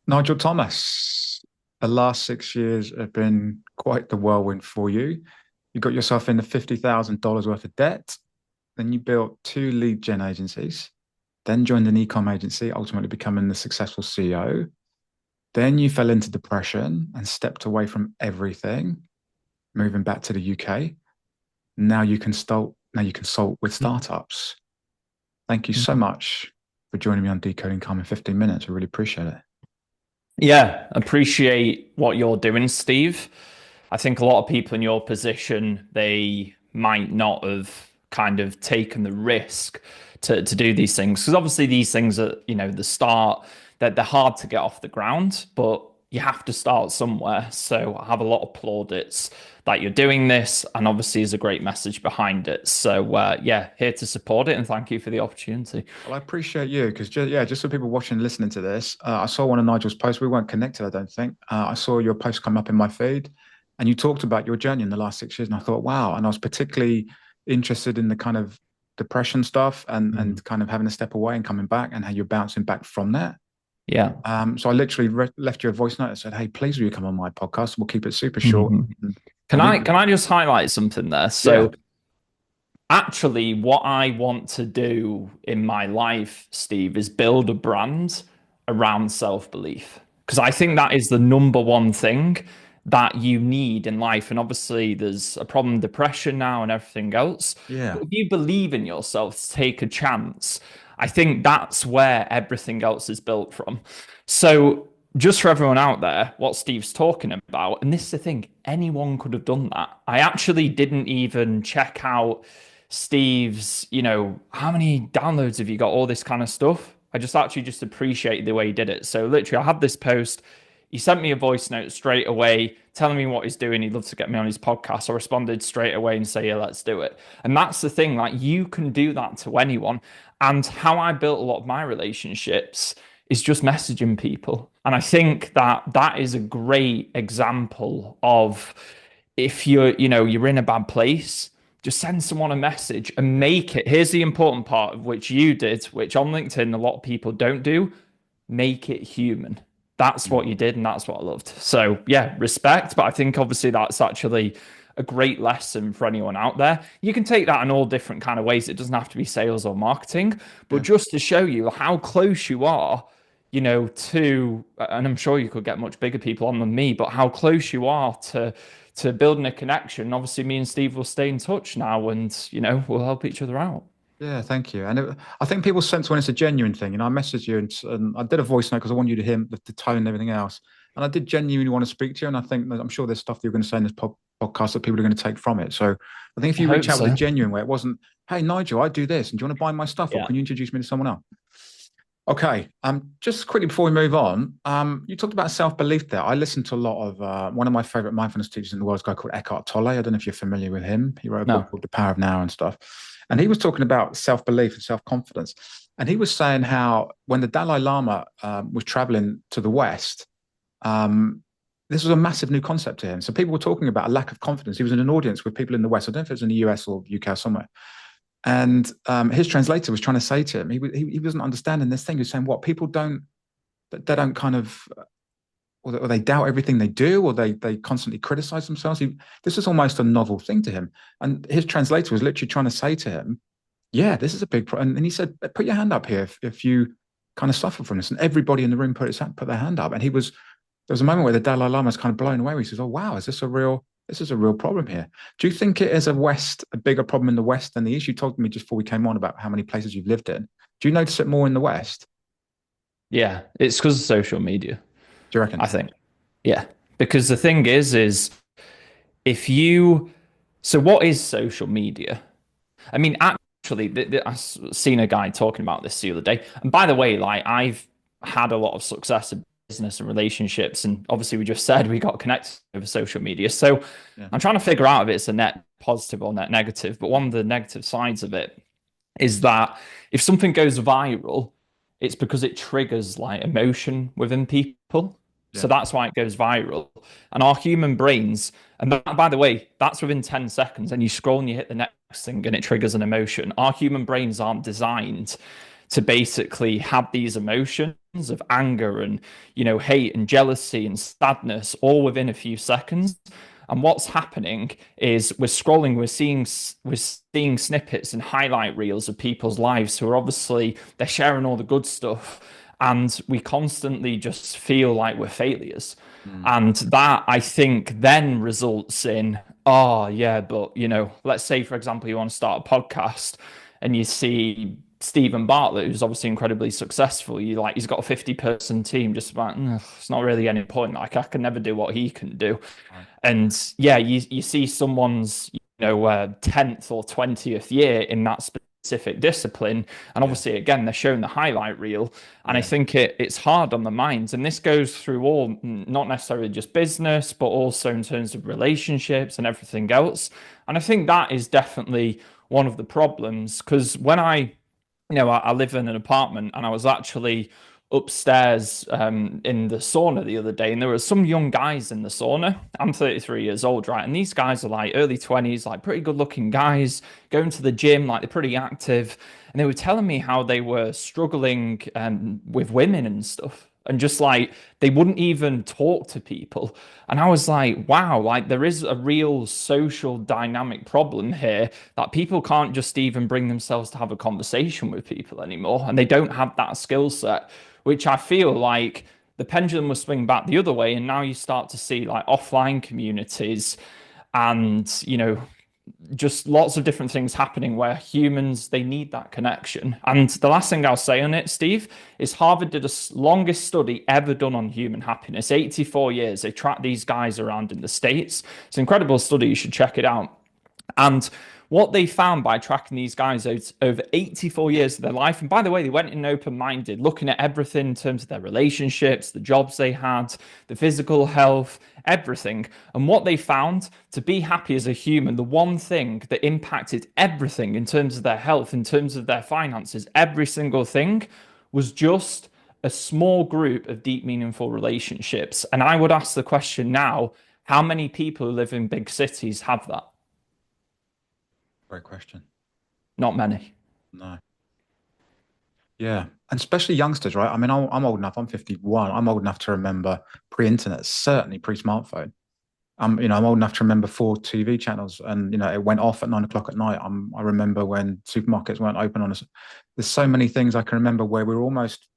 Nigel Thomas, the last 6 years have been quite the whirlwind for you. You got yourself into $50,000 worth of debt. Then you built two lead gen agencies, then joined an e-com agency, ultimately becoming the successful CEO. Then you fell into depression and stepped away from everything, moving back to the UK. Now you consult with startups. Thank you so much for joining me on Decoding Calm in 15 minutes. I really appreciate it. Yeah, appreciate what you're doing, Steve. I think a lot of people in your position, they might not have kind of taken the risk to do these things. Because obviously these things are, the start, that they're hard to get off the ground, but you have to start somewhere. So I have a lot of plaudits that you're doing this, and obviously there's a great message behind it. So yeah, here to support it, and thank you for the opportunity. Well, I appreciate you because just for people watching and listening to this, I saw one of Nigel's posts. We weren't connected, I don't think. I saw your post come up in my feed, and you talked about your journey in the last 6 years, and I thought, wow. And I was particularly interested in the kind of depression stuff and kind of having to step away and coming back, and how you're bouncing back from that. Yeah. So I literally left you a voice note that said, "Hey, please will you come on my podcast? We'll keep it super short." And, Can and we, I just highlight something there? yeah, So actually, what I want to do in my life, Steve, is build a brand around self-belief. Because I think that is the number one thing that you need in life. And obviously, there's a problem, depression now and everything else. yeah, But if you believe in yourself to take a chance, I think that's where everything else is built from. So, just for everyone out there, what Steve's talking about, and this is the thing, anyone could have done that. I actually didn't even check out Steve's, how many downloads have you got? All this kind of stuff. I just actually just appreciate the way he did it. So literally, I had this post. He sent me a voice note straight away telling me what he's doing. He'd love to get me on his podcast. I responded straight away and say, yeah, let's do it. And that's the thing, like you can do that to anyone. And how I built a lot of my relationships is just messaging people. And I think that that is a great example of if you're in a bad place, just send someone a message and make it. Here's the important part of which you did, which on LinkedIn a lot of people don't do. Make it human. That's what you did, and that's what I loved. So yeah, respect. But I think obviously that's actually a great lesson for anyone out there. You can take that in all different kind of ways. It doesn't have to be sales or marketing, but yeah. just to show you how close you are, to, and I'm sure you could get much bigger people on than me, but how close you are to building a connection. Obviously, me and Steve will stay in touch now, and we'll help each other out. Yeah, thank you. I think people sense when it's a genuine thing. I messaged you and I did a voice note because I want you to hear the tone and everything else. And I did genuinely want to speak to you. And I think that I'm sure there's stuff that you're going to say in this podcast that people are going to take from it. So I think if I you reach hope out with a so. genuine way, it wasn't, hey, Nigel, I do this. And do you want to buy my stuff or Yeah. can you introduce me to someone else? Okay. Just quickly before we move on, you talked about self-belief there. I listened to a lot of one of my favorite mindfulness teachers in the world is a guy called Eckhart Tolle. I don't know if you're familiar with him. He wrote a book No. called The Power of Now and stuff. And he was talking about self-belief and self-confidence. And he was saying how when the Dalai Lama was traveling to the West, um, this was a massive new concept to him. So people were talking about a lack of confidence. He was in an audience with people in the West. I don't know if it was in the US or UK or somewhere. And his translator was trying to say to him, he wasn't understanding this thing. He was saying, what people don't, they don't kind of, or they doubt everything they do, or they constantly criticize themselves. This is almost a novel thing to him. And his translator was literally trying to say to him, yeah, this is a big problem. And he said, put your hand up here if you kind of suffer from this. And everybody in the room put their hand up. And there was a moment where the Dalai Lama was kind of blown away. Where he says, oh, wow, this is a real problem here. Do you think it is a bigger problem in the West than the issue? You told me just before we came on about how many places you've lived in. Do you notice it more in the West? Yeah, it's because of social media, Do you I reckon? think. Yeah, because the thing is if you, so what is social media? I mean, actually, I've seen a guy talking about this the other day. And by the way, like I've had a lot of success in business and relationships, and obviously we just said we got connected over social media. So Yeah. I'm trying to figure out if it's a net positive or net negative. But one of the negative sides of it is that if something goes viral, it's because it triggers like emotion within people. So Yeah. that's why it goes viral. And our human brains, and that, by the way, that's within 10 seconds, and you scroll and you hit the next thing and it triggers an emotion. Our human brains aren't designed to basically have these emotions of anger and, hate and jealousy and sadness all within a few seconds. And what's happening is we're scrolling, we're seeing snippets and highlight reels of people's lives who are obviously they're sharing all the good stuff, and we constantly just feel like we're failures. Mm. And that I think then results in, oh yeah, but let's say for example you want to start a podcast and you see Stephen Bartlett, who's obviously incredibly successful. You like he's got a 50-person team, just about it's not really any point. Like I can never do what he can do. Right. And yeah, you see someone's 10th or 20th year in that specific discipline, and Yeah. obviously again they're showing the highlight reel, and I Yeah. think it's hard on the minds, and this goes through all, not necessarily just business, but also in terms of relationships and everything else. And I think that is definitely one of the problems, because when I live in an apartment, and I was actually upstairs in the sauna the other day, and there were some young guys in the sauna. I'm 33 years old, right? And these guys are like early 20s, like pretty good looking guys, going to the gym, like they're pretty active. And they were telling me how they were struggling with women and stuff. And just like they wouldn't even talk to people. And I was like, wow, like there is a real social dynamic problem here that people can't just even bring themselves to have a conversation with people anymore. And they don't have that skill set, which I feel like the pendulum will swing back the other way. And now you start to see like offline communities and, just lots of different things happening where humans they need that connection. And the last thing I'll say on it, Steve, is Harvard did the longest study ever done on human happiness, 84 years. They tracked these guys around in the States. It's an incredible study, you should check it out. And what they found by tracking these guys over 84 years of their life, and by the way, they went in open minded, looking at everything in terms of their relationships, the jobs they had, the physical health, everything. And what they found, to be happy as a human, the one thing that impacted everything in terms of their health, in terms of their finances, every single thing, was just a small group of deep, meaningful relationships. And I would ask the question now, how many people who live in big cities have that? Great question. Not many. No. Yeah. And especially youngsters, right? I mean, I'm old enough. I'm 51. I'm old enough to remember pre-internet, certainly pre-smartphone. I'm old enough to remember 4 TV channels, and it went off at 9 o'clock at night. I remember when supermarkets weren't open on us. There's so many things I can remember where we were almost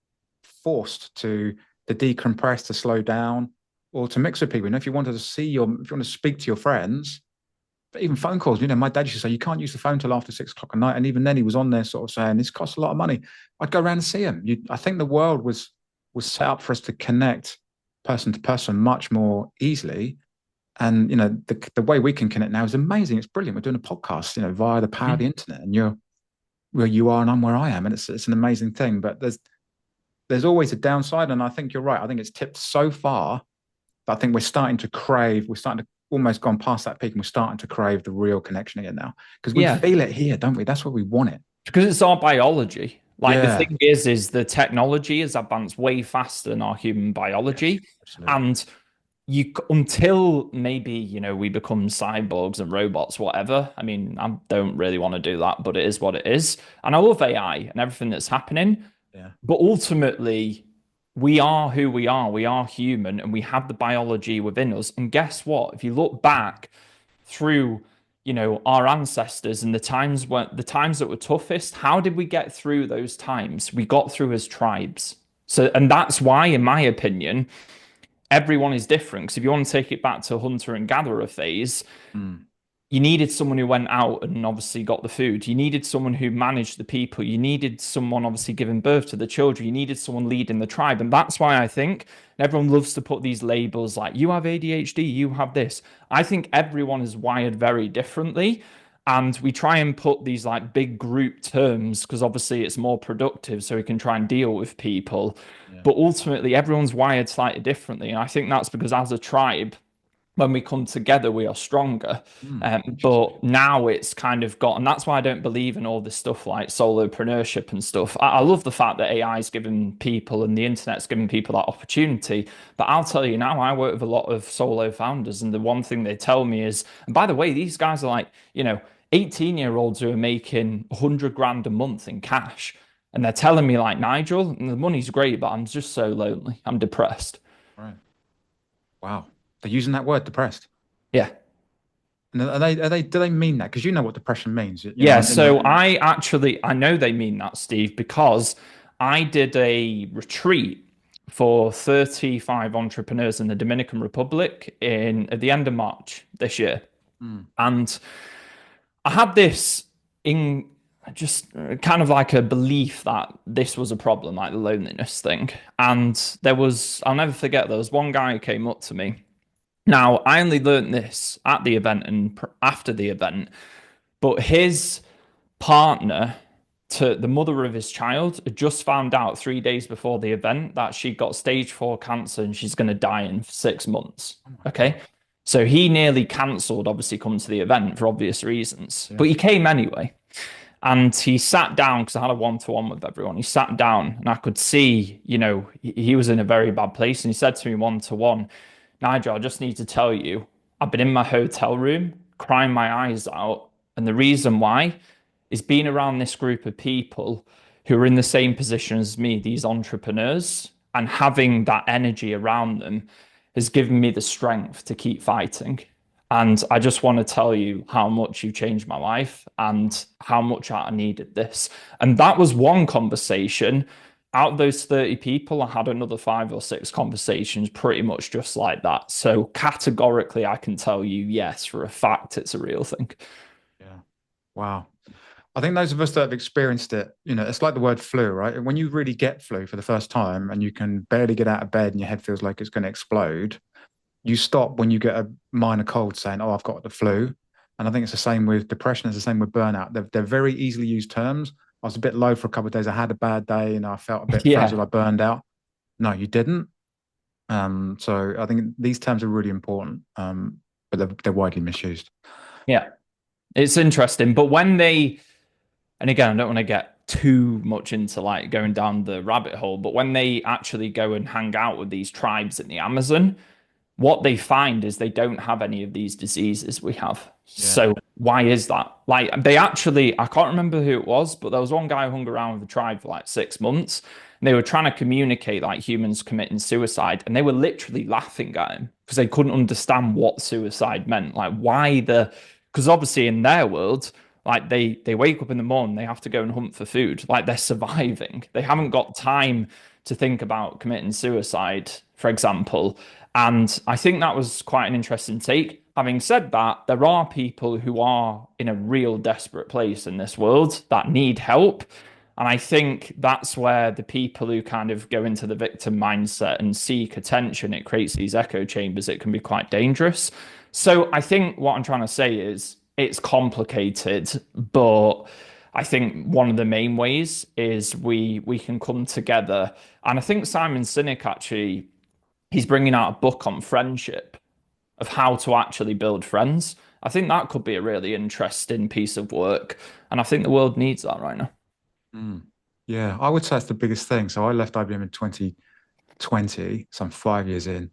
forced to decompress, to slow down, or to mix with people. If you wanted to if you want to speak to your friends, but even phone calls. My dad used to say you can't use the phone till after 6 o'clock at night, and even then he was on there sort of saying this costs a lot of money. I'd go around and see him. I think the world was set up for us to connect person to person much more easily. And the way we can connect now is amazing. It's brilliant. We're doing a podcast, via the power of the internet, and you're where you are and I'm where I am, and it's an amazing thing. But there's always a downside, and I think you're right. I think it's tipped so far that I think we're starting to crave. We're starting to almost gone past that peak, and we're starting to crave the real connection again now because we Yeah, feel it here, don't we? That's what we want it. because it's our biology. Like the Yeah. thing is the technology has advanced way faster than our human Yes. biology, Absolutely. and until maybe we become cyborgs and robots, whatever. I mean, I don't really want to do that, but it is what it is. And I love AI and everything that's happening, Yeah. but ultimately, we are who we are. We are human, and we have the biology within us. And guess what? If you look back through our ancestors and the times that were toughest, how did we get through those times? We got through as tribes. So, and that's why, in my opinion, everyone is different. Because if you want to take it back to hunter and gatherer phase, Mm. you needed someone who went out and obviously got the food. You needed someone who managed the people. You needed someone obviously giving birth to the children. You needed someone leading the tribe. And that's why I think everyone loves to put these labels like you have ADHD, you have this. I think everyone is wired very differently. And we try and put these like big group terms because obviously it's more productive so we can try and deal with people. Yeah. But ultimately, everyone's wired slightly differently. And I think that's because as a tribe, when we come together, we are stronger. Interesting. But now it's kind of got, and that's why I don't believe in all this stuff like solopreneurship and stuff. I love the fact that AI is giving people and the internet's giving people that opportunity. But I'll tell you now, I work with a lot of solo founders, and the one thing they tell me is, and by the way, these guys are like, 18-year-olds who are making 100 grand a month in cash. And they're telling me like, Nigel, the money's great, but I'm just so lonely. I'm depressed. Right. Wow. They're using that word, depressed. Yeah. And do they mean that? Because you know what depression means, you know, Yeah. in the So I know they mean that, Steve, because I did a retreat for 35 entrepreneurs in the Dominican Republic in at the end of March this year. Mm, And I had this in just kind of like a belief that this was a problem, like the loneliness thing. And I'll never forget, there was one guy who came up to me. Now, I only learned this at the event and after the event, but his partner, to the mother of his child, had just found out 3 days before the event that she got stage 4 cancer and she's going to die in 6 months. oh my God. Okay. So he nearly cancelled, obviously, come to the event for obvious reasons, Yeah. but he came anyway. And he sat down because I had a one-to-one with everyone. He sat down and I could see, he was in a very bad place. And he said to me one-to-one, Nigel, I just need to tell you, I've been in my hotel room crying my eyes out. And the reason why is being around this group of people who are in the same position as me, these entrepreneurs, and having that energy around them has given me the strength to keep fighting. And I just want to tell you how much you changed my life and how much I needed this. And that was one conversation. Out of those 30 people, I had another 5 or 6 conversations pretty much just like that. So categorically, I can tell you, yes, for a fact, it's a real thing. Yeah. Wow. I think those of us that have experienced it, it's like the word flu, right? When you really get flu for the first time and you can barely get out of bed and your head feels like it's going to explode, you stop when you get a minor cold saying, "Oh, I've got the flu." And I think it's the same with depression, it's the same with burnout. They're very easily used terms. I was a bit low for a couple of days. I had a bad day and I felt a bit Yeah. frazzled. I burned out. No, you didn't. So I think these terms are really important, but they're widely misused. Yeah. It's interesting. But and again, I don't want to get too much into like going down the rabbit hole, but when they actually go and hang out with these tribes in the Amazon, what they find is they don't have any of these diseases we have. Yeah. So why is that? Like I can't remember who it was, but there was one guy who hung around with the tribe for like 6 months and they were trying to communicate like humans committing suicide and they were literally laughing at him because they couldn't understand what suicide meant. Like because obviously in their world, like they wake up in the morning, they have to go and hunt for food. Like they're surviving. They haven't got time to think about committing suicide, for example. And I think that was quite an interesting take. Having said that, there are people who are in a real desperate place in this world that need help. And I think that's where the people who kind of go into the victim mindset and seek attention, it creates these echo chambers. It can be quite dangerous. So I think what I'm trying to say is it's complicated, but I think one of the main ways is we can come together. And I think Simon Sinek actually he's bringing out a book on friendship of how to actually build friends. I think that could be a really interesting piece of work. And I think the world needs that right now. Mm. Yeah, I would say that's the biggest thing. So I left IBM in 2020, so I'm 5 years in.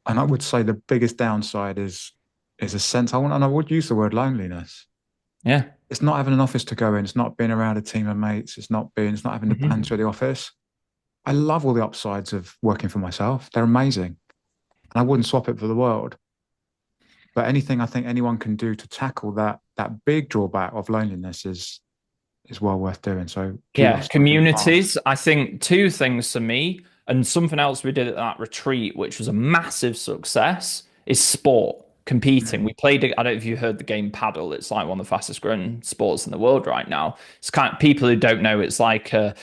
And I would say the biggest downside is a sense and I would use the word loneliness. Yeah. It's not having an office to go in, it's not being around a team of mates, it's not having the Mhm. banter at the office. I love all the upsides of working for myself. They're amazing. And I wouldn't swap it for the world. But anything I think anyone can do to tackle that big drawback of loneliness is well worth doing. So Yeah. kudos to everyone involved. Communities. I think two things for me, and something else we did at that retreat, which was a massive success, is sport. Competing. Mm. We played, I don't know if you heard the game paddle. It's like one of the fastest growing sports in the world right now. It's kind of people who don't know, it's like a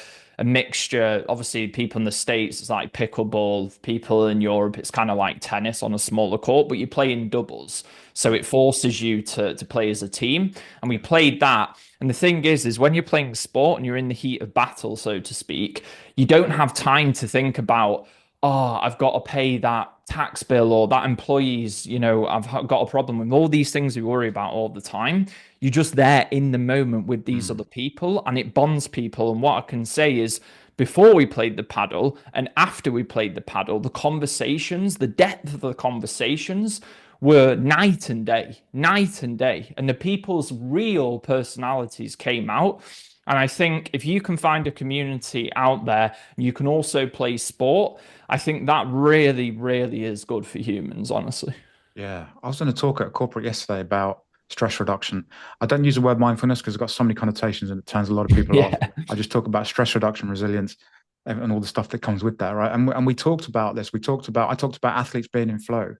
mixture. Obviously, people in the States, it's like pickleball. People in Europe, it's kind of like tennis on a smaller court, but you play in doubles. So it forces you to play as a team. And we played that. And the thing is when you're playing sport and you're in the heat of battle, so to speak, you don't have time to think about, oh, I've got to pay that tax bill or that employees, I've got a problem with all these things we worry about all the time. You're just there in the moment with these Mm. other people and it bonds people. And what I can say is, before we played the paddle and after we played the paddle, the conversations, the depth of the conversations were night and day, night and day. And the people's real personalities came out. And I think if you can find a community out there and you can also play sport, I think that really, really is good for humans, honestly. Yeah, I was going to talk at corporate yesterday about stress reduction. I don't use the word mindfulness because it's got so many connotations and it turns a lot of people off. Yeah. I just talk about stress reduction, resilience, and all the stuff that comes with that, right? And we talked about this. I talked about athletes being in flow.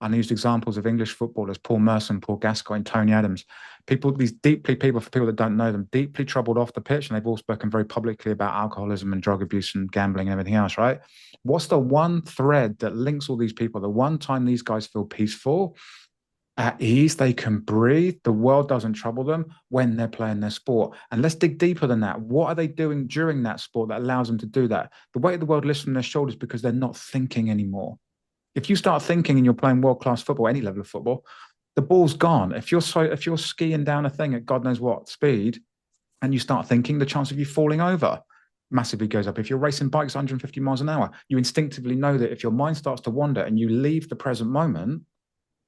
And I used examples of English footballers, Paul Merson, Paul Gascoigne, Tony Adams, for people that don't know them, deeply troubled off the pitch. And they've all spoken very publicly about alcoholism and drug abuse and gambling and everything else, right? What's the one thread that links all these people? The one time these guys feel peaceful, at ease, they can breathe, the world doesn't trouble them when they're playing their sport. And let's dig deeper than that. What are they doing during that sport that allows them to do that? The weight of the world lifts from their shoulders because they're not thinking anymore. If you start thinking and you're playing world-class football, any level of football, the ball's gone. If you're skiing down a thing at God knows what speed and you start thinking, the chance of you falling over massively goes up. If you're racing bikes 150 miles an hour, you instinctively know that if your mind starts to wander and you leave the present moment,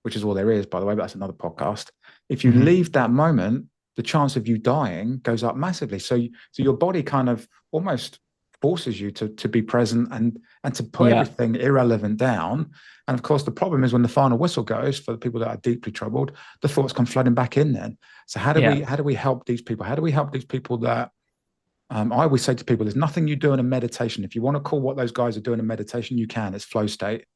which is all there is, by the way, but that's another podcast. If you Mhm. leave that moment, the chance of you dying goes up massively. So your body kind of almost forces you to be present and to put Yeah. everything irrelevant down. And of course, the problem is when the final whistle goes for the people that are deeply troubled, the thoughts come flooding back in. Then, so Yeah. how do we help these people? How do we help these people that I always say to people, there's nothing you do in a meditation. If you want to call what those guys are doing in meditation, you can. It's flow state.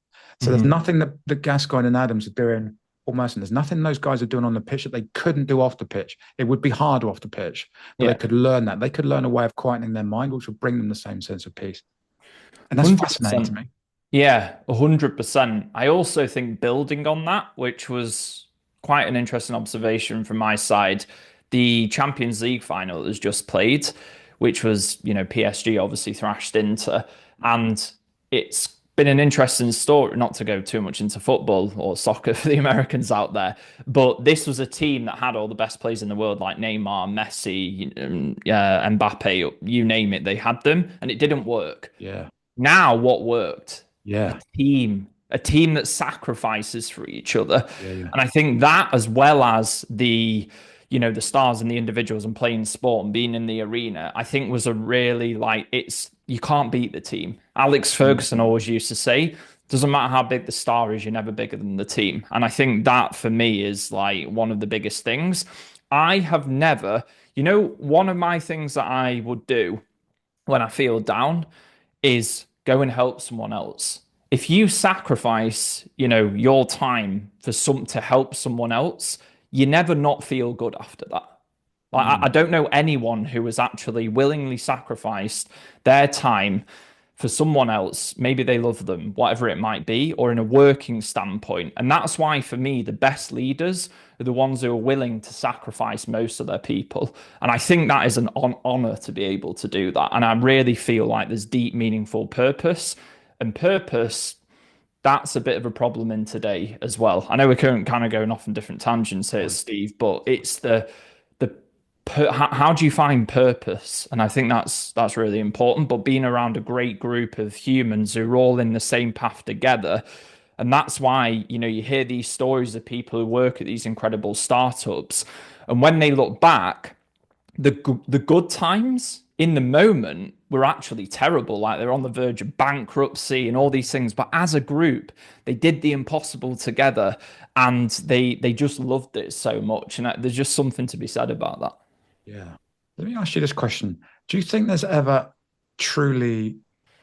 So there's Mhm. nothing that Gascoigne and Adams are doing almost, and there's nothing those guys are doing on the pitch that they couldn't do off the pitch. It would be harder off the pitch, but they Yeah. could learn that. They could learn a way of quietening their mind, which would bring them the same sense of peace. And that's fascinating to 100%. me. Yeah, 100%. I also think building on that, which was quite an interesting observation from my side, the Champions League final that was just played, which was, PSG obviously thrashed into, and it's been an interesting story, not to go too much into football or soccer for the Americans out there, but this was a team that had all the best players in the world, like Neymar, Messi, Mbappe, you name it, they had them, and it didn't work. Yeah. Now, what worked? A Yeah. a team that sacrifices for each other. Yeah. Yeah. And I think that, as well as the stars and the individuals and playing sport and being in the arena, I think was a really you can't beat the team. Alex Mm. Ferguson always used to say, doesn't matter how big the star is, you're never bigger than the team. And I think that for me is like one of the biggest things. I have never, one of my things that I would do when I feel down is go and help someone else. If you sacrifice, your time for some to help someone else, you never not feel good after that. Like I Mm. don't know anyone who has actually willingly sacrificed their time for someone else. Maybe they love them, whatever it might be, or in a working standpoint. And that's why, for me, the best leaders are the ones who are willing to sacrifice most of their people. And I think that is an honor to be able to do that. And I really feel like there's deep, meaningful purpose. And purpose, that's a bit of a problem in today as well. I know we're kind of going off on different tangents here, Sorry. Steve, but it's the how do you find purpose? And I think that's really important. But being around a great group of humans who are all in the same path together, and that's why you hear these stories of people who work at these incredible startups, and when they look back, the good times in the moment were actually terrible. Like they're on the verge of bankruptcy and all these things. But as a group, they did the impossible together, and they just loved it so much. And there's just something to be said about that. Yeah. Let me ask you this question. Do you think there's ever truly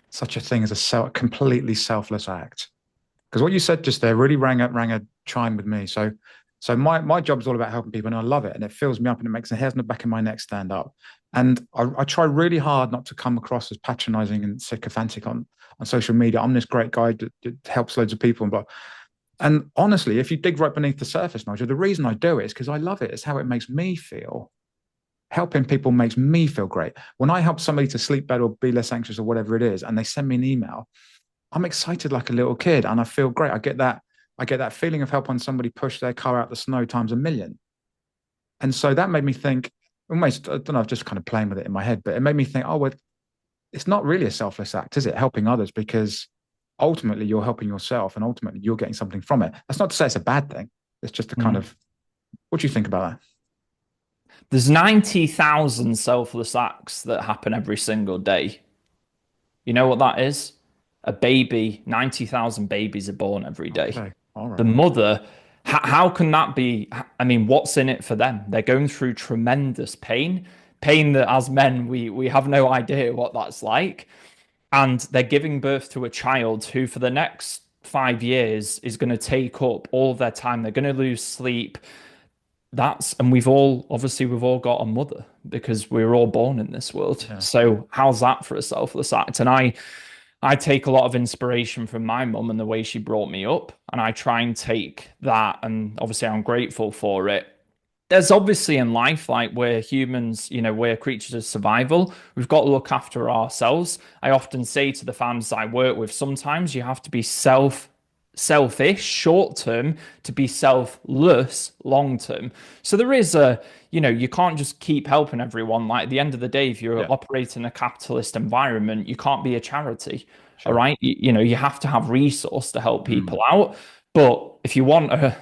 such a thing as completely selfless act? Because what you said just there really rang a chime with me. So my job is all about helping people, and I love it, and it fills me up, and it makes the hairs on the back of my neck stand up. And I try really hard not to come across as patronizing and sycophantic on social media. I'm this great guy that helps loads of people, and honestly, if you dig right beneath the surface, Nigel, the reason I do it is because I love it. It's how it makes me feel. Helping people makes me feel great. When I help somebody to sleep better or be less anxious or whatever it is, and they send me an email, I'm excited like a little kid and I feel great. I get that feeling of helping somebody push their car out the snow times a million. And so that made me think, almost, I don't know, I'm just kind of playing with it in my head, but it made me think, oh, well, it's not really a selfless act, is it? Helping others, because ultimately you're helping yourself and ultimately you're getting something from it. That's not to say it's a bad thing. It's just a kind Mm. of, what do you think about that? There's 90,000 selfless acts that happen every single day. You know what that is? A baby, 90,000 babies are born every day. Okay. All The right. mother, how can that be? I mean, what's in it for them? They're going through tremendous pain, pain that as men, we have no idea what that's like. And they're giving birth to a child who, for the next 5 years, is going to take up all of their time. They're going to lose sleep. And we've all got a mother because we were all born in this world. Yeah. So how's that for a selfless act? And I take a lot of inspiration from my mum and the way she brought me up, and I try and take that, and obviously I'm grateful for it. There's obviously in life, like we're humans, we're creatures of survival. We've got to look after ourselves. I often say to the fans I work with, sometimes you have to be selfish short term to be selfless long term. So there is you can't just keep helping everyone. Like at the end of the day, if you're Yeah. operating in a capitalist environment, you can't be a charity. All Sure. right. You have to have resource to help Mm. people out. But if you want a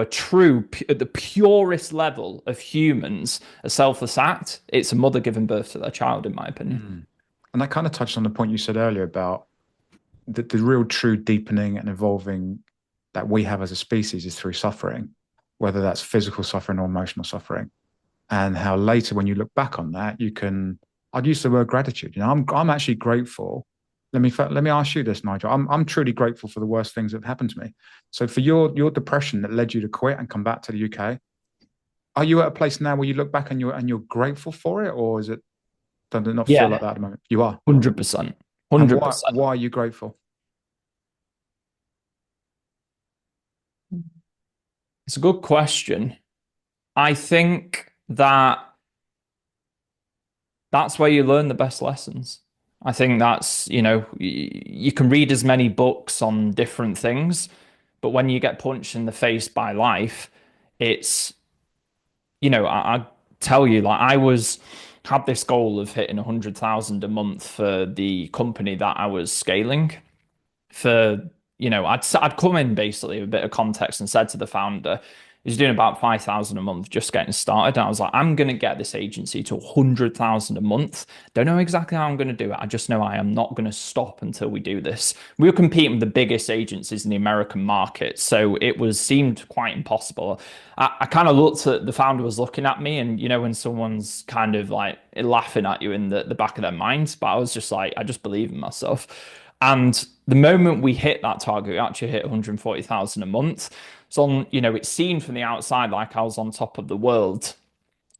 true, at the purest level of humans, a selfless act, it's a mother giving birth to their child, in my opinion. Mm. And that kind of touched on the point you said earlier about the real true deepening and evolving that we have as a species is through suffering, whether that's physical suffering or emotional suffering. And how later, when you look back on that, I'd use the word gratitude. I'm actually grateful. Let me ask you this, Nigel. I'm truly grateful for the worst things that have happened to me. So for your depression that led you to quit and come back to the UK, are you at a place now where you look back and you're grateful for it, or does it not feel like Yeah, that at the moment? You are. 100%. And 100%. why are you grateful? It's a good question. I think that's where you learn the best lessons. I think you can read as many books on different things, but when you get punched in the face by life, it's, I tell you, like had this goal of hitting 100,000 a month for the company that I was scaling for I'd come in basically with a bit of context and said to the founder, he's doing about 5,000 a month just getting started. And I was like, I'm going to get this agency to 100,000 a month. Don't know exactly how I'm going to do it. I just know I am not going to stop until we do this. We were competing with the biggest agencies in the American market. So seemed quite impossible. I kind of looked at the founder was looking at me, and when someone's kind of like laughing at you in the back of their minds, but I was just like, I just believe in myself. And the moment we hit that target, we actually hit 140,000 a month. So it seemed from the outside like I was on top of the world.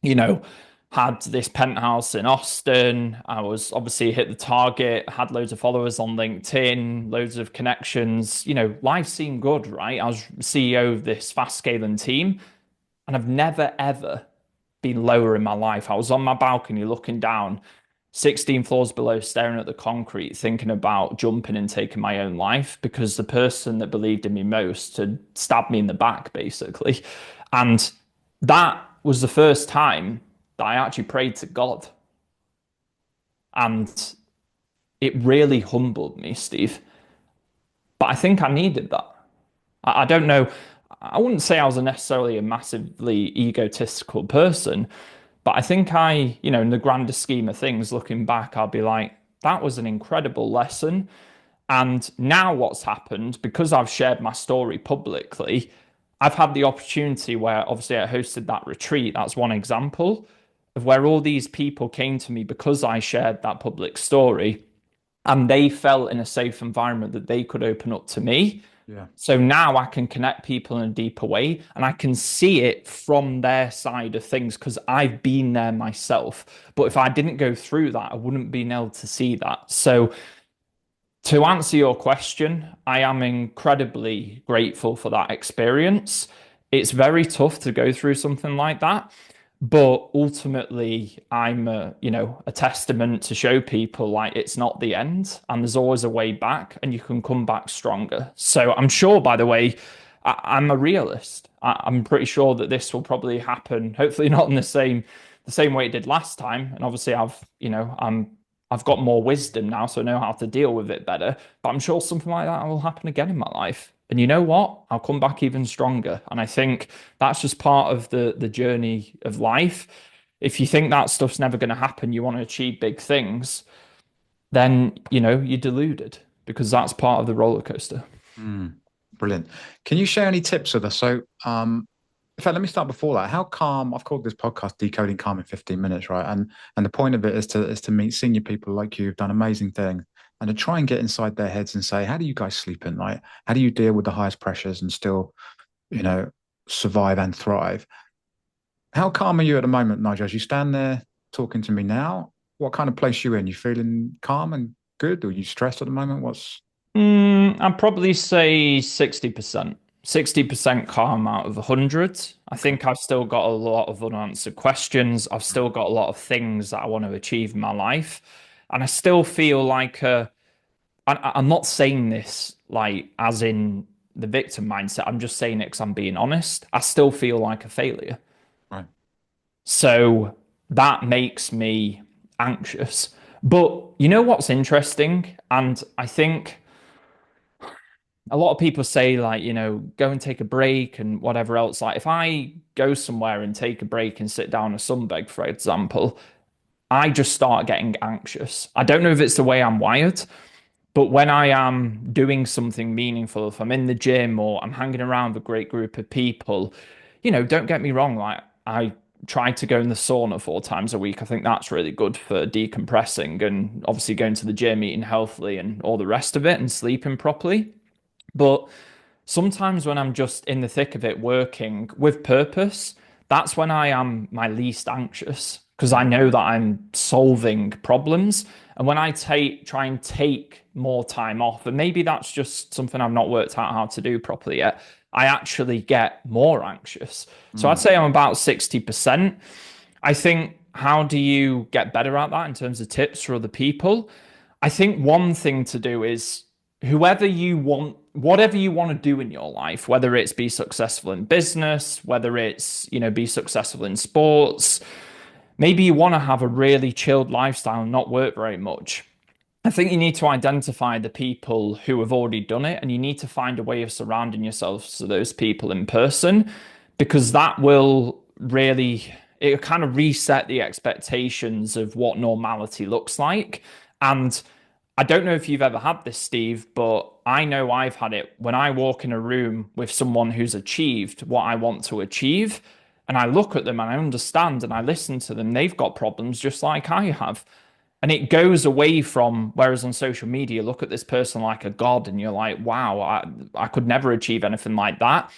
You know, had this penthouse in Austin. I was obviously hit the target, had loads of followers on LinkedIn, loads of connections. Life seemed good, right? I was CEO of this fast scaling team, and I've never ever been lower in my life. I was on my balcony looking down 16 floors below, staring at the concrete, thinking about jumping and taking my own life because the person that believed in me most had stabbed me in the back, basically. And that was the first time that I actually prayed to God. And it really humbled me, Steve. But I think I needed that. I don't know. I wouldn't say I was necessarily a massively egotistical person, but I think in the grander scheme of things, looking back, I'll be like, that was an incredible lesson. And now what's happened, because I've shared my story publicly, I've had the opportunity where obviously I hosted that retreat. That's one example of where all these people came to me because I shared that public story and they felt in a safe environment that they could open up to me. Yeah. So now I can connect people in a deeper way and I can see it from their side of things because I've been there myself. But if I didn't go through that, I wouldn't been able to see that. So to answer your question, I am incredibly grateful for that experience. It's very tough to go through something like that, but ultimately, I'm a testament to show people like it's not the end, and there's always a way back, and you can come back stronger. So I'm sure, by the way, I'm a realist. I'm pretty sure that this will probably happen. Hopefully, not in the same way it did last time. And obviously, I've got more wisdom now, so I know how to deal with it better. But I'm sure something like that will happen again in my life. And you know what? I'll come back even stronger. And I think that's just part of the journey of life. If you think that stuff's never going to happen, you want to achieve big things, then, you're deluded because that's part of the roller coaster. Mm, brilliant. Can you share any tips with us? So, in fact, let me start before that. How calm? I've called this podcast "Decoding Calm in 15 Minutes," right? And the point of it is to meet senior people like you who've done amazing things, and to try and get inside their heads and say, how do you guys sleep at night? How do you deal with the highest pressures and still, you know, survive and thrive? How calm are you at the moment, Nigel? As you stand there talking to me now, what kind of place you in? You feeling calm and good, or you stressed at the moment? What's I'd probably say 60%. 60% calm out of 100. I okay? think I've still got a lot of unanswered questions. I've still got a lot of things that I want to achieve in my life. And I still feel like I'm not saying this like as in the victim mindset. I'm just saying it because I'm being honest. I still feel like a failure. Right. So that makes me anxious. But you know what's interesting? And I think a lot of people say, like, go and take a break and whatever else. Like, if I go somewhere and take a break and sit down a sunbed, for example, I just start getting anxious. I don't know if it's the way I'm wired, but when I am doing something meaningful, if I'm in the gym or I'm hanging around with a great group of people, don't get me wrong, like I try to go in the sauna 4 times a week. I think that's really good for decompressing and obviously going to the gym, eating healthily and all the rest of it and sleeping properly. But sometimes when I'm just in the thick of it working with purpose, that's when I am my least anxious because I Mm, know that I'm solving problems. And when I try and take more time off, and maybe that's just something I've not worked out how to do properly yet, I actually get more anxious. So I'd mm, say I'm about 60%. I think, how do you get better at that in terms of tips for other people? I think one thing to do is whoever you want, whatever you want to do in your life, whether it's be successful in business, whether it's, be successful in sports, maybe you want to have a really chilled lifestyle and not work very much. I think you need to identify the people who have already done it, and you need to find a way of surrounding yourself to those people in person, because that will really, it kind of reset the expectations of what normality looks like. And I don't know if you've ever had this, Steve, but I know I've had it when I walk in a room with someone who's achieved what I want to achieve, and I look at them and I understand and I listen to them. They've got problems just like I have. And it goes away from, whereas on social media, look at this person like a god, and you're like, wow, I could never achieve anything like that.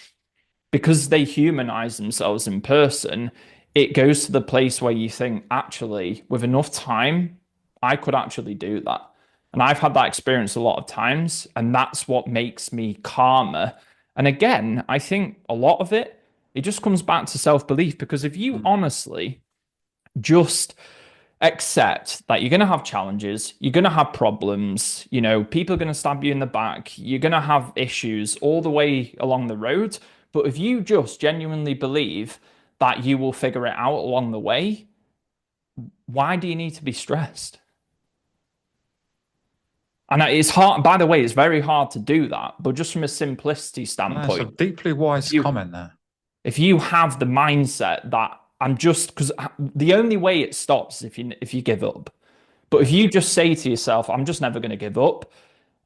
Because they humanize themselves in person, it goes to the place where you think, actually, with enough time, I could actually do that. And I've had that experience a lot of times, and that's what makes me calmer. And again, I think a lot of it, it just comes back to self-belief, because if you mm. honestly just accept that you're going to have challenges, you're going to have problems, people are going to stab you in the back, you're going to have issues all the way along the road. But if you just genuinely believe that you will figure it out along the way, why do you need to be stressed? And it's hard, by the way, it's very hard to do that. But just from a simplicity No, it's a standpoint, deeply if wise you comment there. if you have the mindset that I'm just, because the only way it stops is if you give up. But if Yeah. you just say to yourself, I'm just never going to give up,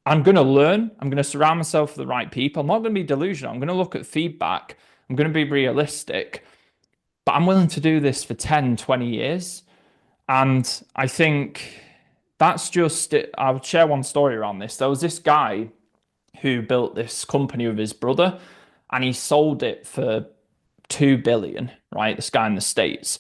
I'm going to learn, I'm going to surround myself with the right people. I'm not going to be delusional. I'm going to look at feedback. I'm going to be realistic, but I'm willing to do this for 10, 20 years. And I think that's just it. I'll share one story around this. There was this guy who built this company with his brother, and he sold it for 2 billion, right? This guy in the States.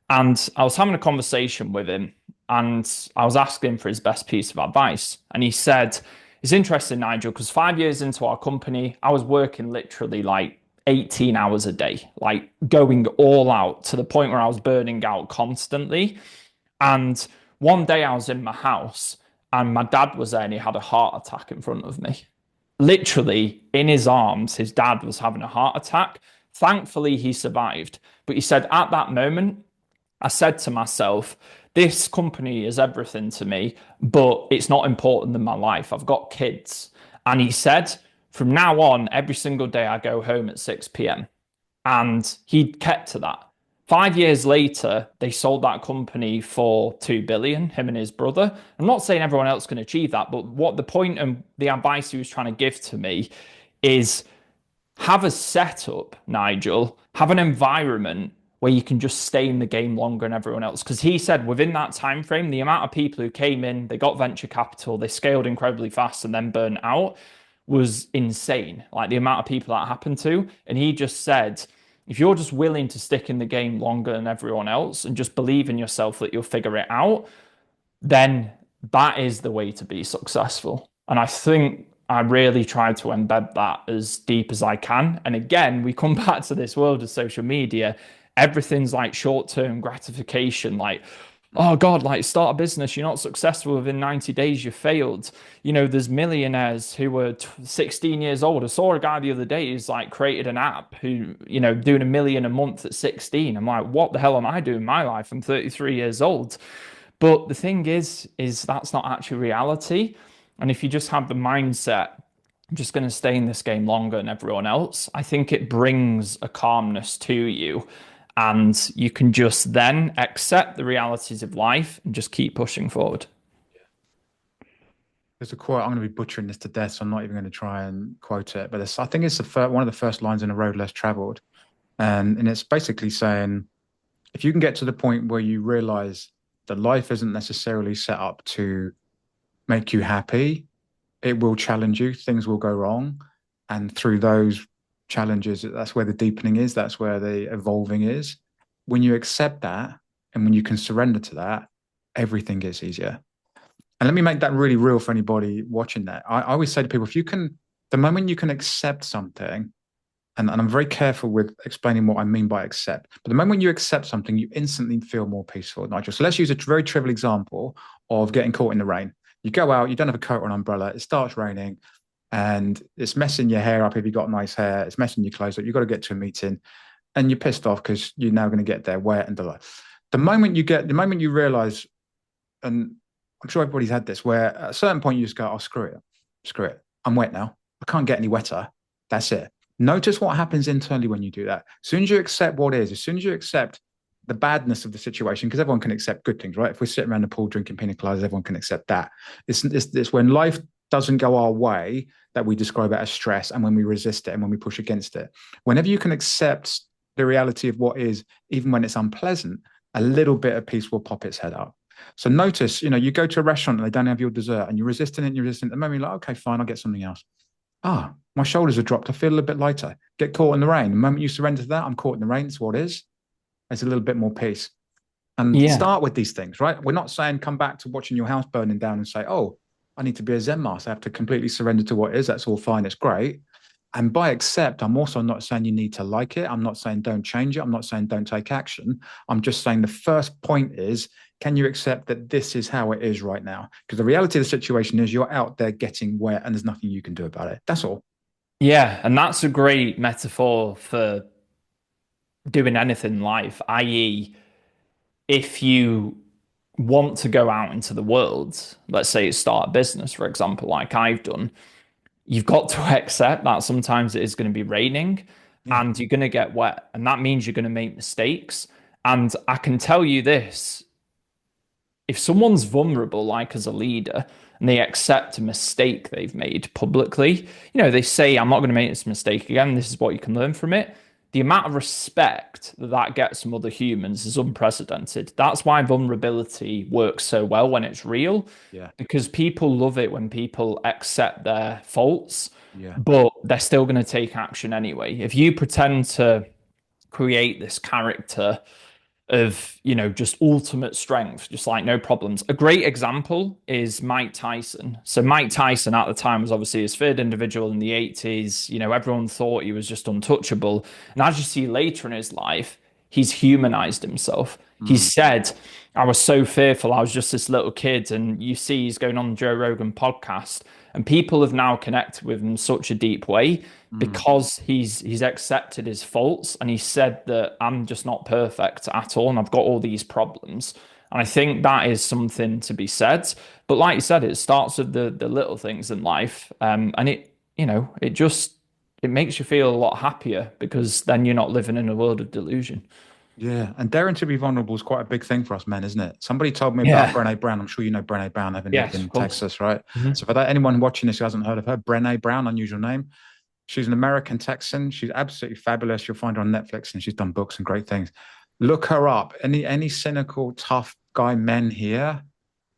And I was having a conversation with him, and I was asking him for his best piece of advice. And he said, it's interesting, Nigel, because 5 years into our company, I was working literally like 18 hours a day, like going all out to the point where I was burning out constantly. And one day I was in my house and my dad was there and he had a heart attack in front of me. Literally in his arms, his dad was having a heart attack. Thankfully, he survived. But he said, at that moment, I said to myself, this company is everything to me, but it's not important in my life. I've got kids. And he said, from now on, every single day I go home at 6 p.m. And he kept to that. 5 years later, they sold that company for 2 billion, him and his brother. I'm not saying everyone else can achieve that, but what the point and the advice he was trying to give to me is have a setup, Nigel, have an environment where you can just stay in the game longer than everyone else. Because he said within that time frame, the amount of people who came in, they got venture capital, they scaled incredibly fast and then burnt out was insane. Like the amount of people that happened to. And he just said, if you're just willing to stick in the game longer than everyone else and just believe in yourself that you'll figure it out, then that is the way to be successful. And I think I really try to embed that as deep as I can. And again, we come back to this world of social media. Everything's like short-term gratification, like, oh God, like start a business, you're not successful within 90 days, you failed. There's millionaires who were 16 years old. I saw a guy the other day who's like created an app who, doing 1 million a month at 16. I'm like, what the hell am I doing in my life? I'm 33 years old. But the thing is that's not actually reality. And if you just have the mindset, I'm just going to stay in this game longer than everyone else, I think it brings a calmness to you. And you can just then accept the realities of life and just keep pushing forward. There's a quote. I'm going to be butchering this to death, so I'm not even going to try and quote it. But I think it's one of the first lines in A Road Less Traveled, and it's basically saying, if you can get to the point where you realize that life isn't necessarily set up to make you happy, it will challenge you. Things will go wrong, and through those challenges, that's where the deepening is. That's where the evolving is. When you accept that, and when you can surrender to that, everything gets easier. And let me make that really real for anybody watching that. I always say to people, if you can, the moment you can accept something, and I'm very careful with explaining what I mean by accept, but the moment you accept something, you instantly feel more peaceful, Nigel. So let's use a very trivial example of getting caught in the rain. You go out, you don't have a coat or an umbrella, it starts raining, and it's messing your hair up if you've got nice hair, it's messing your clothes up, you've got to get to a meeting, and you're pissed off because you're now going to get there wet and da. The moment you realize, and I'm sure everybody's had this, where at a certain point you just go, oh, screw it. I'm wet now. I can't get any wetter. That's it. Notice what happens internally when you do that. As soon as you accept what is, as soon as you accept the badness of the situation, because everyone can accept good things, right? If we're sitting around the pool drinking pina coladas, everyone can accept that. It's when life doesn't go our way that we describe it as stress, and when we resist it and when we push against it. Whenever you can accept the reality of what is, even when it's unpleasant, a little bit of peace will pop its head up. So notice, you go to a restaurant and they don't have your dessert and you're resisting it and you're resisting it. The moment you're like, okay, fine, I'll get something else. My shoulders are dropped. I feel a little bit lighter. Get caught in the rain. The moment you surrender to that, I'm caught in the rain. It's what is. There's a little bit more peace. And Yeah. start with these things, right? We're not saying come back to watching your house burning down and say, oh, I need to be a Zen master. I have to completely surrender to what is. That's all fine. It's great. And by accept, I'm also not saying you need to like it. I'm not saying don't change it. I'm not saying don't take action. I'm just saying the first point is, can you accept that this is how it is right now? Because the reality of the situation is you're out there getting wet and there's nothing you can do about it. That's all. Yeah. And that's a great metaphor for doing anything in life, i.e., if you want to go out into the world, let's say you start a business, for example, like I've done, you've got to accept that sometimes it is going to be raining Yeah. and you're going to get wet. And that means you're going to make mistakes. And I can tell you this, if someone's vulnerable, like as a leader, and they accept a mistake they've made publicly, they say, I'm not going to make this mistake again. This is what you can learn from it. The amount of respect that that gets from other humans is unprecedented. That's why vulnerability works so well when it's real, Yeah. because people love it when people accept their faults, Yeah. but they're still going to take action anyway. If you pretend to create this character of, just ultimate strength, just like no problems. A great example is Mike Tyson. So Mike Tyson at the time was obviously his third individual in the 80s. Everyone thought he was just untouchable. And as you see later in his life, he's humanized himself. He Mm. said, I was so fearful. I was just this little kid. And you see, he's going on the Joe Rogan podcast, and people have now connected with him in such a deep way Mm. because he's accepted his faults and he said that I'm just not perfect at all and I've got all these problems. And I think that is something to be said. But like you said, it starts with the little things in life. And it makes you feel a lot happier because then you're not living in a world of delusion. Yeah, and daring to be vulnerable is quite a big thing for us men, isn't it? Somebody told me about Yeah. Brené Brown. I'm sure you know Brené Brown, having lived Yes, of in course. Texas, right? Mhm. So for that, anyone watching this who hasn't heard of her, Brené Brown, unusual name. She's an American Texan. She's absolutely fabulous. You'll find her on Netflix, and she's done books and great things. Look her up. Any cynical, tough guy men here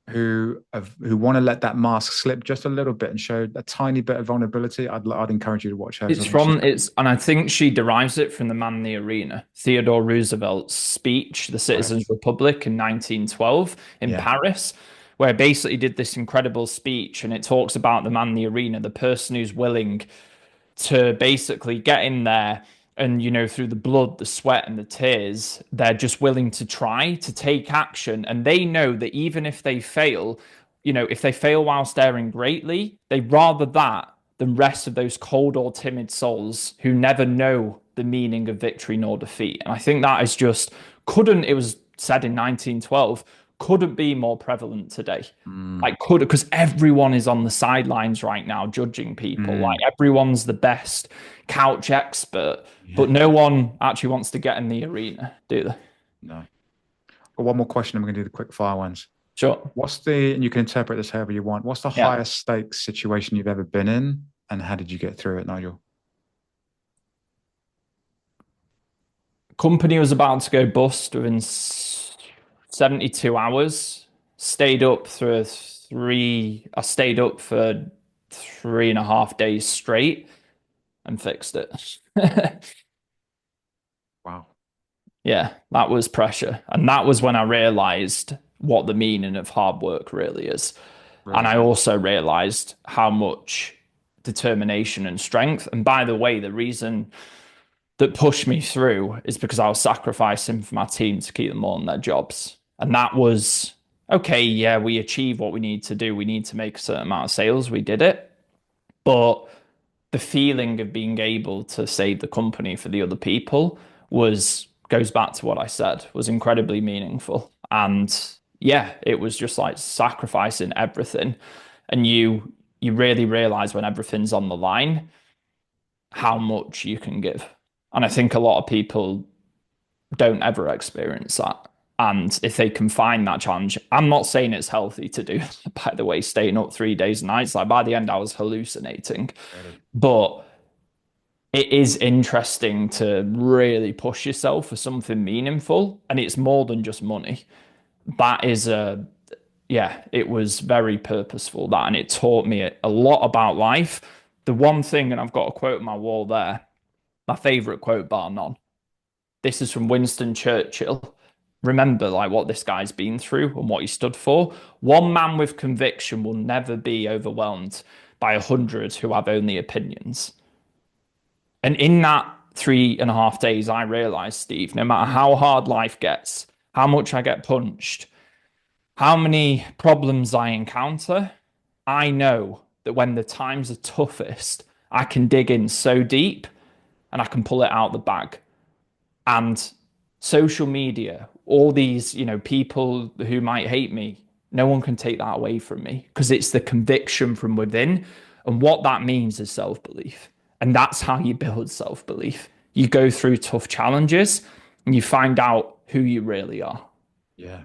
who want to let that mask slip just a little bit and show a tiny bit of vulnerability, I'd encourage you to watch her because I It's think she's from it's and I think she derives it from the man in the arena, Theodore Roosevelt's speech, The Citizens correct. Republic in 1912 in Yeah. Paris, where basically did this incredible speech and it talks about the man in the arena, the person who's willing to basically get in there and through the blood, the sweat and the tears, they're just willing to try to take action, and they know that even if they fail, if they fail while staring greatly, they rather that than rest of those cold or timid souls who never know the meaning of victory nor defeat. And I think that is just couldn't it was said in 1912 couldn't be more prevalent today. Mm, Like could because everyone is on the sidelines right now judging people. Like mm, everyone's the best couch expert, but yeah. no one actually wants to get in the arena, do they? No. Got one more question, and we're going to do the quick fire ones. Sure. And you can interpret this however you want. What's the Yeah. highest stakes situation you've ever been in, and how did you get through it, Nigel? Company was about to go bust within 72 hours. I stayed up for 3.5 days straight and fixed it. Wow. Yeah, that was pressure. And that was when I realized what the meaning of hard work really is. And Really? I also realized how much determination and strength. And by the way, the reason that pushed me through is because I was sacrificing for my team to keep them all on their jobs. And that was okay. Yeah, we achieved what we need to do. We need to make a certain amount of sales. We did it. But the feeling of being able to save the company for the other people was goes back to what I said, was incredibly meaningful. And yeah, it was just like sacrificing everything. And you really realize when everything's on the line how much you can give. And I think a lot of people don't ever experience that. And if they can find that challenge, I'm not saying it's healthy to do, by the way, staying up 3 days and nights. Like by the end, I was hallucinating. Really? But it is interesting to really push yourself for something meaningful. And it's more than just money. That is yeah, it was very purposeful that. And it taught me a lot about life. The one thing, and I've got a quote on my wall there, my favorite quote, bar none. This is from Winston Churchill. Remember, like what this guy's been through and what he stood for. One man with conviction will never be overwhelmed by 100 who have only opinions. And in that 3.5 days, I realized, Steve, no matter how hard life gets, how much I get punched, how many problems I encounter, I know that when the times are toughest, I can dig in so deep and I can pull it out the bag. And social media, all these, people who might hate me, no one can take that away from me because it's the conviction from within. And what that means is self belief. And that's how you build self belief. You go through tough challenges and you find out who you really are. Yeah.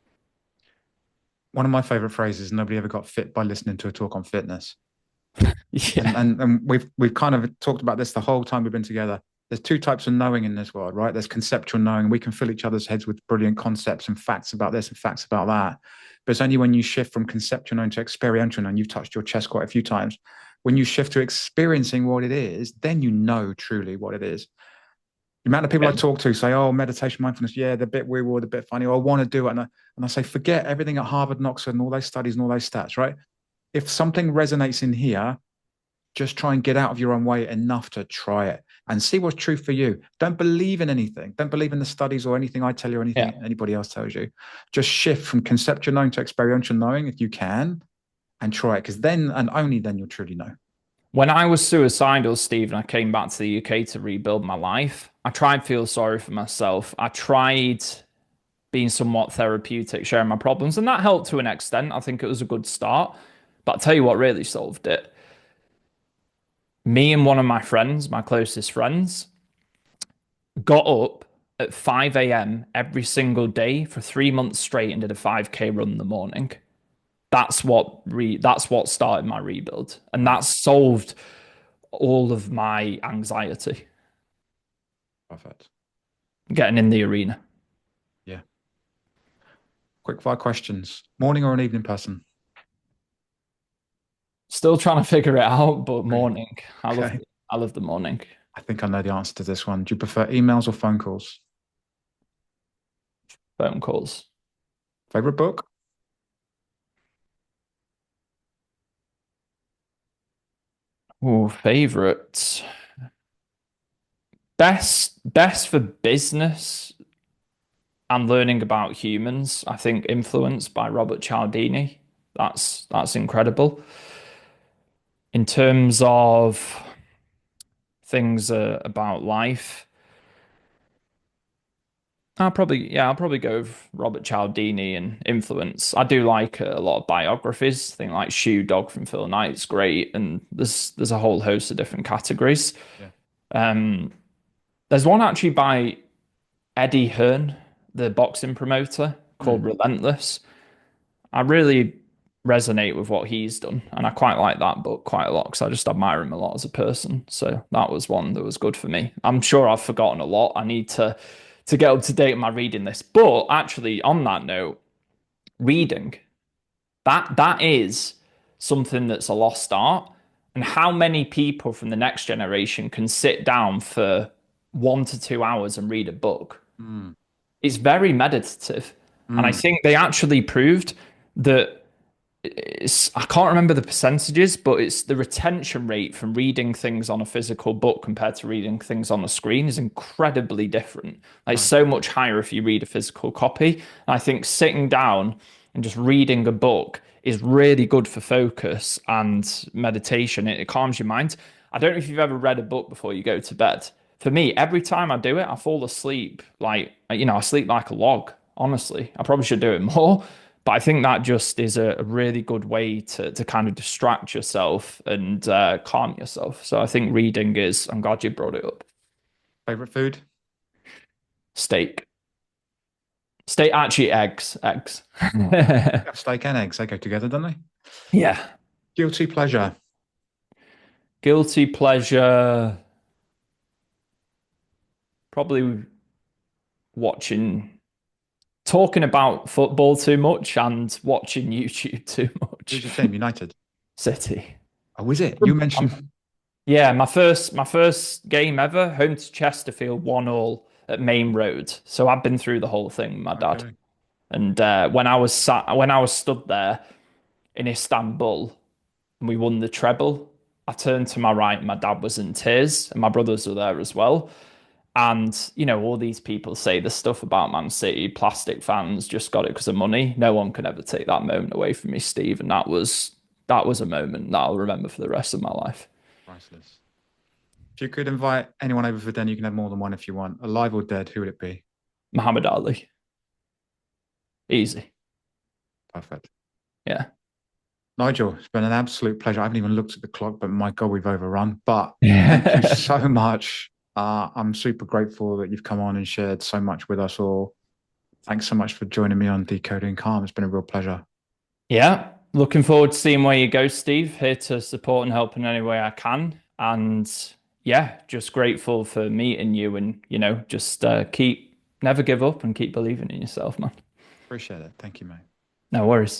One of my favorite phrases, nobody ever got fit by listening to a talk on fitness. And Yeah. and, and we've kind of talked about this the whole time we've been together. There's two types of knowing in this world, right? There's conceptual knowing. We can fill each other's heads with brilliant concepts and facts about this and facts about that. But it's only when you shift from conceptual knowing to experiential knowing, you've touched your chest quite a few times. When you shift to experiencing what it is, then you know truly what it is. The amount of people I talk to say, "Oh, meditation, mindfulness, yeah, they're a bit weird, a bit funny. Oh, I want to do it." And I say, forget everything at Harvard and Oxford and all those studies and all those stats, right? If something resonates in here, just try and get out of your own way enough to try it and see what's true for you. Don't believe in anything. Don't believe in the studies or anything I tell you or Yeah. anything anybody else tells you. Just shift from conceptual knowing to experiential knowing if you can and try it because then and only then you'll truly know. When I was suicidal, Steve, and I came back to the UK to rebuild my life, I tried to feel sorry for myself. I tried being somewhat therapeutic, sharing my problems, and that helped to an extent. I think it was a good start. But I'll tell you what really solved it. Me and one of my friends, my closest friends, got up at 5 a.m. every single day for 3 months straight and did a 5K run in the morning. That's what started my rebuild. And Right. that's solved all of my anxiety Perfect. getting in the arena. Yeah. Quick fire questions. Morning or an evening person? Still trying to figure it out, but Really? morning. Okay. I love the morning. I think I know the answer to this one. Do you prefer emails or phone calls? Phone calls. Favorite book? Oh, favorites. Best for business and learning about humans. I think Influence by Robert Cialdini. That's incredible. In terms of things about life, I'll probably go with Robert Cialdini and Influence. I do like a lot of biographies. I think like Shoe Dog from Phil Knight's great, and there's a whole host of different categories. Yeah. Um, there's one actually by Eddie Hearn, the boxing promoter, called Mm. Relentless. I really resonate with what he's done, and I quite like that book quite a lot because I just admire him a lot as a person. So that was one that was good for me. I'm sure I've forgotten a lot. I need to get up to date on my reading list. But actually, on that note, reading that is something that's a lost art. And how many people from the next generation can sit down for 1 to 2 hours and read a book? Mm. It's very meditative. And I Mm. think they actually proved that I can't remember the percentages, but it's the retention rate from reading things on a physical book compared to reading things on a screen is incredibly different. Like Right. so much higher if you read a physical copy. And I think sitting down and just reading a book is really good for focus and meditation. It calms your mind. I don't know if you've ever read a book before you go to bed. For me, every time I do it, I fall asleep I sleep like a log, honestly. I probably should do it more. But I think that just is a really good way to kind of distract yourself and calm yourself. So I think reading is, I'm glad you brought it up. Favorite food? Steak. Steak, actually, eggs. Yeah, steak and eggs. They go together, don't they? Yeah. Guilty pleasure. Guilty pleasure, probably watching, talking about football too much and watching YouTube too Who's much. your team? United. City. Oh, is it? You mentioned. Yeah, my first game ever, home to Chesterfield, 1-1 at Main Road. So I've been through the whole thing with my dad. Okay. And when I was stood there in Istanbul and we won the treble, I turned to my right, and my dad was in tears, and my brothers were there as well. And all these people say the stuff about Man City, plastic fans just got it because of money. No one can ever take that moment away from me, Steve. And that was a moment that I'll remember for the rest of my life. Priceless. If you could invite anyone over for dinner, you can have more than one if you want. Alive or dead, who would it be? Muhammad Ali. Easy. Perfect. Yeah. Nigel, it's been an absolute pleasure. I haven't even looked at the clock, but my God, we've overrun. But thank you Yeah. so much. I'm super grateful that you've come on and shared so much with us all. Thanks so much for joining me on Decoding Calm. It's been a real pleasure. Yeah. Looking forward to seeing where you go, Steve. Here to support and help in any way I can. And yeah, just grateful for meeting you and, just never give up and keep believing in yourself, man. Appreciate it. Thank you, mate. No worries.